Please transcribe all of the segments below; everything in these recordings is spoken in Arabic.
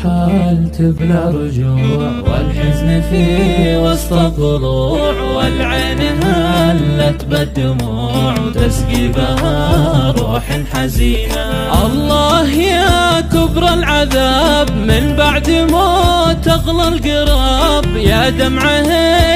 رحلت بلا رجوع، والحزن في وسط الضلوع، والعين هلت بالدموع وتسقي بها روح حزينة. الله يا كبر العذاب من بعد موت أغلى القراب، يا دمعه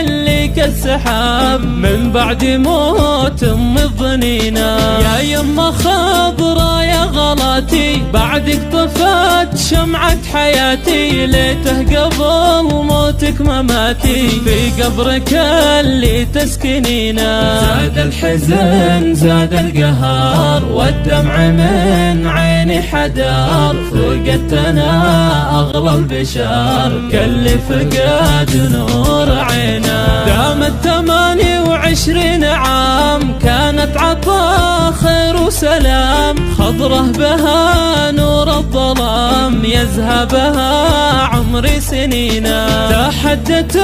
اللي كالسحاب من بعد موت أم الظنينة. يا يمه خضرا يا غلاتي بعدك طفت شمعة حياتي، ليته قبل موتك مماتي في قبرك اللي تسكنينا. زاد الحزن زاد القهار والدمع من عيني حدار، فقدت أنا أغلى البشر كل فقد نور عينا. دامت 28 عام كانت عطا خير وسلام، خضره بها نور الظلام يزهى بها عمري سنينا. تحدت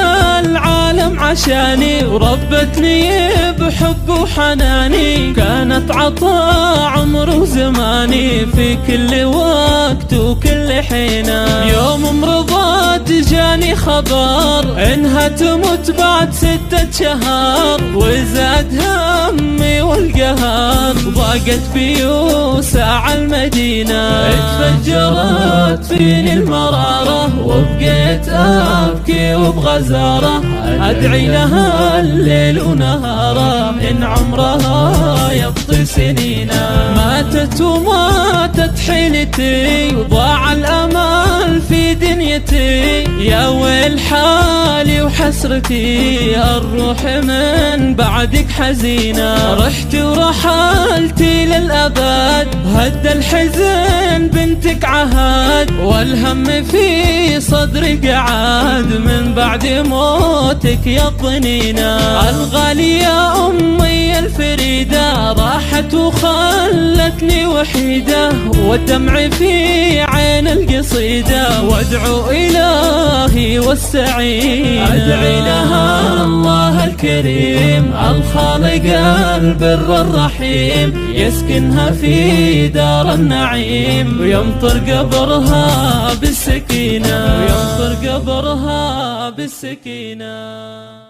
العالم عشاني وربتني بحب وحناني، كانت عطا عمر وزماني في كل وقت وكل حينا. يوم مرضات جاني خبر انها تموت بعد 6 شهر، وزاد همي والقهر ضاقت بي وساع المدينة. اتفجرت فيني المرارة وبقيت أبكي وبغزارة، أدعي لها الليل ونهارة إن عمرها يبطي سنينا. ماتت وماتت حيلتي وضاع الأمل في دنيتي، يا ويل حالي وحسرتي الروح من بعدك حزينة. رحت ورحلتي للأبد هد الحزن بنتك عهد، والهم في صدري قعد من بعد موتك يا الطنينة. الغالية أمي الفريدة راحت وخلتني وحيدة، والدمع في عين القصيدة وادعو إلهي والسعيد. أدعي لها الله الكريم الخالق البر الرحيم، يسكنها في دار النعيم ويمطر قبرها بالسكينة، ويمطر قبرها بالسكينة.